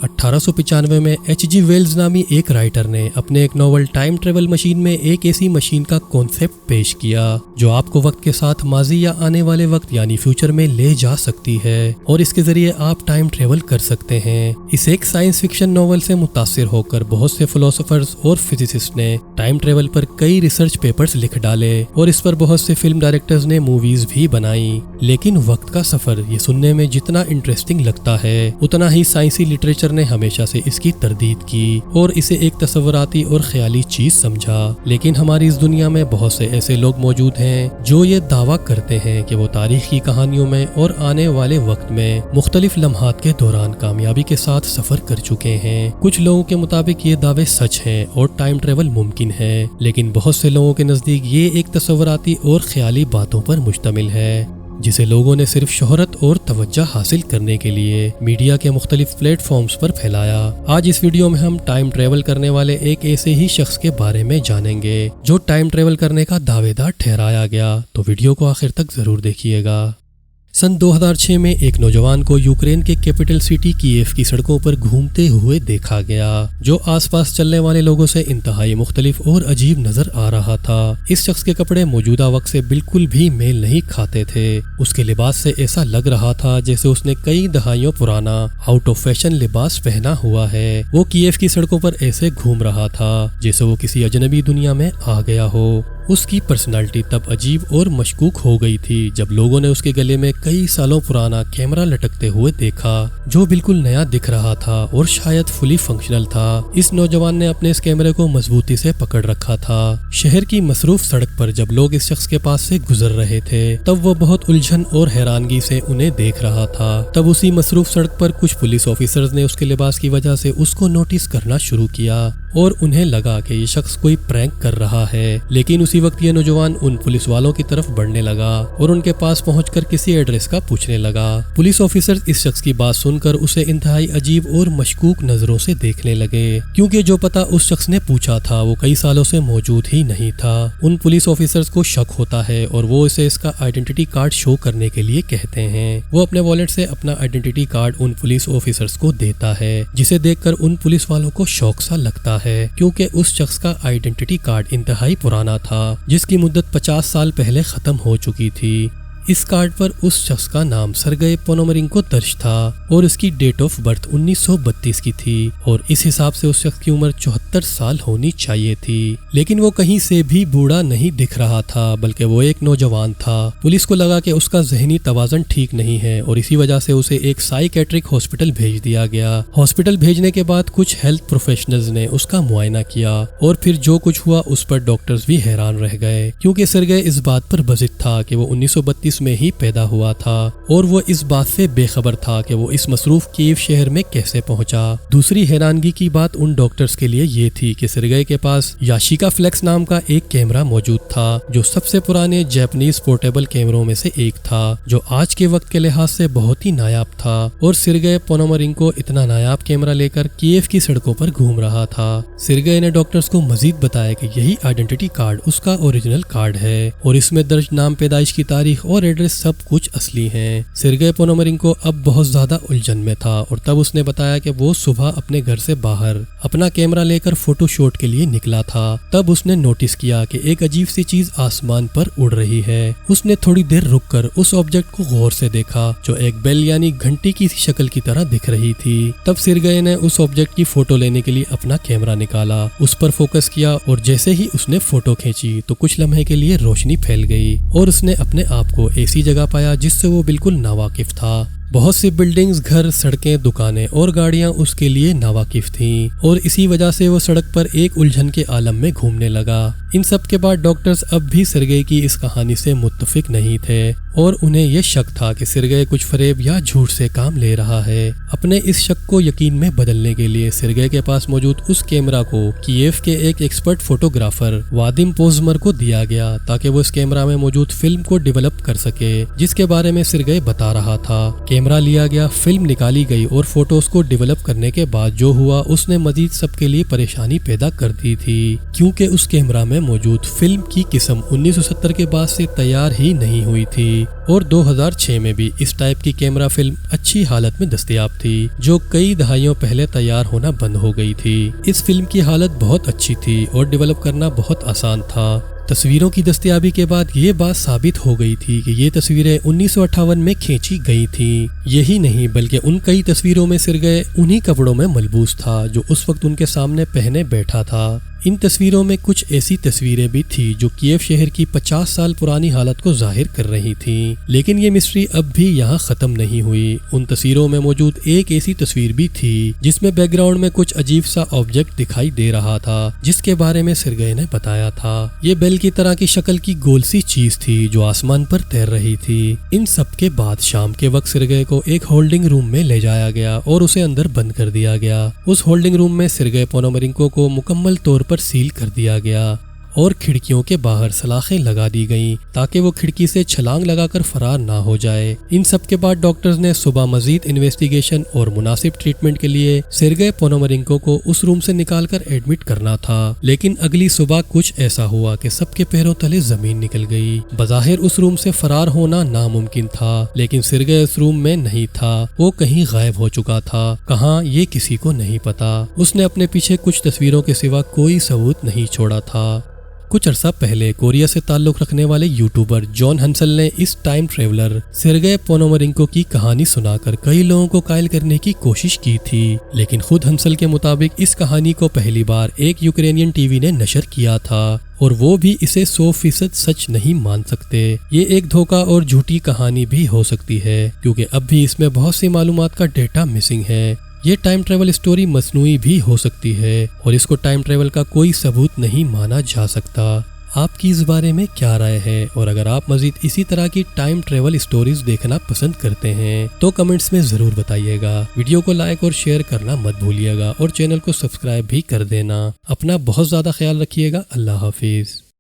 1895 में H.G. Wales नामी एक राइटर ने अपने एक नॉवल टाइम ट्रेवल मशीन में एक ऐसी मशीन का कॉन्सेप्ट पेश किया जो आपको वक्त के साथ माजी या आने वाले वक्त यानी फ्यूचर में ले जा सकती है और इसके जरिए आप टाइम ट्रेवल कर सकते हैं। इस एक साइंस फिक्शन नॉवल से मुतासिर होकर बहुत से फिलोसोफर्स और फिजिसिस्ट ने टाइम ट्रेवल पर कई रिसर्च पेपर्स लिख डाले और इस पर बहुत से फिल्म डायरेक्टर्स ने मूवीज भी बनाई। लेकिन वक्त का सफर ये सुनने में जितना इंटरेस्टिंग लगता है उतना ही साइंसी लिटरेचर ने हमेशा से इसकी तरदीद की और इसे एक तस्वुराती और ख्याली चीज समझा। लेकिन हमारी इस दुनिया में बहुत से ऐसे लोग मौजूद हैं जो ये दावा करते हैं कि वो तारीख की कहानियों में और आने वाले वक्त में मुख्तलिफ लम्हात के दौरान कामयाबी के साथ सफर कर चुके हैं। कुछ लोगों के मुताबिक ये दावे सच हैं और टाइम ट्रेवल मुमकिन है, लेकिन बहुत से लोगों के नजदीक ये एक तस्वुराती और ख्याली बातों पर मुश्तमिल है जिसे लोगों ने सिर्फ शोहरत और तवज्जो हासिल करने के लिए मीडिया के मुख्तलिफ प्लेटफॉर्म्स पर फैलाया। आज इस वीडियो में हम टाइम ट्रेवल करने वाले एक ऐसे ही शख्स के बारे में जानेंगे जो टाइम ट्रेवल करने का दावेदार ठहराया गया, तो वीडियो को आखिर तक जरूर देखिएगा। सन 2006 में एक नौजवान को यूक्रेन के कैपिटल सिटी कीव की सड़कों पर घूमते हुए देखा गया जो आसपास चलने वाले लोगों से इंतहाई मुख्तलिफ और अजीब नजर आ रहा था। इस शख्स के कपड़े मौजूदा वक्त से बिल्कुल भी मेल नहीं खाते थे। उसके लिबास से ऐसा लग रहा था जैसे उसने कई दहाइयों पुराना आउट ऑफ फैशन लिबास पहना हुआ है। वो कीव की सड़कों पर ऐसे घूम रहा था जैसे वो किसी अजनबी दुनिया में आ गया हो। उसकी पर्सनालिटी तब अजीब और मशकूक हो गई थी जब लोगों ने उसके गले में कई सालों पुराना कैमरा लटकते हुए देखा जो बिल्कुल नया दिख रहा था और शायद फुली फंक्शनल था। इस नौजवान ने अपने इस कैमरे को मजबूती से पकड़ रखा था। शहर की मसरूफ सड़क पर जब लोग इस शख्स के पास से गुजर रहे थे तब वो बहुत उलझन और हैरानगी से उन्हें देख रहा था। तब उसी मसरूफ सड़क पर कुछ पुलिस ऑफिसर्स ने उसके लिबास की वजह से उसको नोटिस करना शुरू किया और उन्हें लगा कि ये शख्स कोई प्रैंक कर रहा है। लेकिन उसी वक्त ये नौजवान उन पुलिस वालों की तरफ बढ़ने लगा और उनके पास पहुंचकर किसी एड्रेस का पूछने लगा। पुलिस ऑफिसर्स इस शख्स की बात सुनकर उसे इंतहाई अजीब और मशकूक नजरों से देखने लगे क्योंकि जो पता उस शख्स ने पूछा था वो कई सालों से मौजूद ही नहीं था। उन पुलिस ऑफिसर्स को शक होता है और वो इसे इसका आइडेंटिटी कार्ड शो करने के लिए कहते हैं। वो अपने वॉलेट से अपना आइडेंटिटी कार्ड उन पुलिस ऑफिसर्स को देता है जिसे देखकर उन पुलिस वालों को शौक सा लगता है क्योंकि उस शख्स का आइडेंटिटी कार्ड इंतहाई पुराना था जिसकी मुद्दत 50 साल पहले खत्म हो चुकी थी। इस कार्ड पर उस शख्स का नाम सर्गेई पोनोमरेंको दर्ज था और उसकी डेट ऑफ बर्थ 1932 की थी और इस हिसाब से उस शख्स की उम्र 74 साल होनी चाहिए थी। लेकिन वो कहीं से भी बूढ़ा नहीं दिख रहा था बल्कि वो एक नौजवान था। पुलिस को लगा कि उसका जहनी तवाज़ुन ठीक नहीं है और इसी वजह से उसे एक साइकेट्रिक हॉस्पिटल भेज दिया गया। हॉस्पिटल भेजने के बाद कुछ हेल्थ प्रोफेशनल्स ने उसका मुआयना किया और फिर जो कुछ हुआ उस पर डॉक्टर्स भी हैरान रह गए क्योंकि सर्गेई इस बात पर बज़िद था कि वो 1932 में ही पैदा हुआ था और वो इस बात से बेखबर था कि वो इस मसरूफ कीव शहर में कैसे पहुंचा। दूसरी हैरानगी की बात उन डॉक्टर्स के लिए ये थी कि सर्गेई के पास याशिका फ्लेक्स नाम का एक कैमरा मौजूद था जो सबसे पुराने जापानीज पोर्टेबल कैमरों में से एक था जो आज के वक्त के लिहाज से बहुत ही नायाब था और सर्गेई पोनोमरेंको इतना नायाब कैमरा लेकर कीव की सड़कों पर घूम रहा था। सर्गेई ने डॉक्टर्स को मजीद बताया कि यही आइडेंटिटी कार्ड उसका ओरिजिनल कार्ड है और इसमें दर्ज नाम, पैदाइश की तारीख और एड्रेस सब कुछ असली हैं। सर्गेई पोनोमरेंको अब बहुत ज्यादा उलझन में था और तब उसने बताया कि वो सुबह अपने घर से बाहर अपना कैमरा लेकर फोटो शूट के लिए निकला था। तब उसने नोटिस किया कि एक अजीब सी चीज आसमान पर उड़ रही है। उसने थोड़ी देर रुककर उस ऑब्जेक्ट को गौर से देखा जो एक बेल यानी घंटी की शक्ल की तरह दिख रही थी। तब सर्गेई ने उस ऑब्जेक्ट की फोटो लेने के लिए अपना कैमरा निकाला, उस पर फोकस किया और जैसे ही उसने फोटो खींची तो कुछ लम्हे के लिए रोशनी फैल गई और उसने अपने आप को ऐसी जगह पाया जिससे वो बिल्कुल नावाकिफ था। बहुत सी बिल्डिंग्स, घर, सड़कें, दुकानें और गाड़ियां उसके लिए नावाकिफ थीं और इसी वजह से वो सड़क पर एक उलझन के आलम में घूमने लगा। इन सब के बाद डॉक्टर्स अब भी सर्गेई की इस कहानी से मुत्तफिक नहीं थे और उन्हें यह शक था कि सर्गेई कुछ फरेब या झूठ से काम ले रहा है। अपने इस शक को यकीन में बदलने के लिए सर्गेई के पास मौजूद उस कैमरा को कीव के एक एक्सपर्ट फोटोग्राफर वादिम पोजमर को दिया गया ताकि वो इस कैमरा में मौजूद फिल्म को डेवलप कर सके जिसके बारे में सर्गेई बता रहा था। کیمرہ لیا گیا، فلم نکالی گئی اور فوٹوز کو ڈیولپ کرنے کے بعد جو ہوا اس نے مزید سب کے لیے پریشانی پیدا کر دی تھی، کیونکہ اس کیمرہ میں موجود فلم کی قسم 1970 کے بعد سے تیار ہی نہیں ہوئی تھی اور 2006 میں بھی اس ٹائپ کی کیمرہ فلم اچھی حالت میں دستیاب تھی جو کئی دہائیوں پہلے تیار ہونا بند ہو گئی تھی۔ اس فلم کی حالت بہت اچھی تھی اور ڈیولپ کرنا بہت آسان تھا۔ تصویروں کی دستیابی کے بعد یہ بات ثابت ہو گئی تھی کہ یہ تصویریں 1958 میں کھینچی گئی تھیں۔ یہی نہیں بلکہ ان کئی تصویروں میں سرگئے انہی کپڑوں میں ملبوس تھا جو اس وقت ان کے سامنے پہنے بیٹھا تھا۔ ان تصویروں میں کچھ ایسی تصویریں بھی تھی جو کیف شہر کی 50 سال پرانی حالت کو ظاہر کر رہی تھیں، لیکن یہ مسٹری اب بھی یہاں ختم نہیں ہوئی۔ ان تصویروں میں موجود ایک ایسی تصویر بھی تھی جس میں بیک گراؤنڈ میں کچھ عجیب سا آبجیکٹ دکھائی دے رہا تھا جس کے بارے میں سرگئے نے بتایا تھا۔ یہ بیل کی طرح کی شکل کی گول سی چیز تھی جو آسمان پر تیر رہی تھی۔ ان سب کے بعد شام کے وقت سرگئے کو ایک ہولڈنگ روم میں لے جایا گیا اور اسے اندر بند کر دیا گیا۔ اس ہولڈنگ روم میں سرگئے پونومارینکو کو مکمل طور پر سیل کر دیا گیا اور کھڑکیوں کے باہر سلاخیں لگا دی گئیں تاکہ وہ کھڑکی سے چھلانگ لگا کر فرار نہ ہو جائے۔ ان سب کے بعد ڈاکٹرز نے صبح مزید انویسٹیگیشن اور مناسب ٹریٹمنٹ کے لیے سرگئے پونومارینکو کو اس روم سے نکال کر ایڈمٹ کرنا تھا، لیکن اگلی صبح کچھ ایسا ہوا کہ سب کے پیروں تلے زمین نکل گئی۔ بظاہر اس روم سے فرار ہونا ناممکن تھا، لیکن سرگئے اس روم میں نہیں تھا، وہ کہیں غائب ہو چکا تھا، کہاں یہ کسی کو نہیں پتا۔ اس نے اپنے پیچھے کچھ تصویروں کے سوا کوئی ثبوت نہیں چھوڑا تھا۔ کچھ عرصہ پہلے کوریا سے تعلق رکھنے والے یوٹیوبر جان ہنسل نے اس ٹائم ٹریولر سرگئے پونومارینکو کی کہانی سنا کر کئی لوگوں کو قائل کرنے کی کوشش کی تھی، لیکن خود ہنسل کے مطابق اس کہانی کو پہلی بار ایک یوکرینین ٹی وی نے نشر کیا تھا اور وہ بھی اسے 100% سچ نہیں مان سکتے۔ یہ ایک دھوکہ اور جھوٹی کہانی بھی ہو سکتی ہے کیونکہ اب بھی اس میں بہت سی معلومات کا ڈیٹا مسنگ ہے۔ یہ ٹائم ٹریول اسٹوری مصنوعی بھی ہو سکتی ہے اور اس کو ٹائم ٹریول کا کوئی ثبوت نہیں مانا جا سکتا۔ آپ کی اس بارے میں کیا رائے ہے؟ اور اگر آپ مزید اسی طرح کی ٹائم ٹریول اسٹوریز دیکھنا پسند کرتے ہیں تو کمنٹس میں ضرور بتائیے گا۔ ویڈیو کو لائک اور شیئر کرنا مت بھولیے گا اور چینل کو سبسکرائب بھی کر دینا۔ اپنا بہت زیادہ خیال رکھیے گا۔ اللہ حافظ۔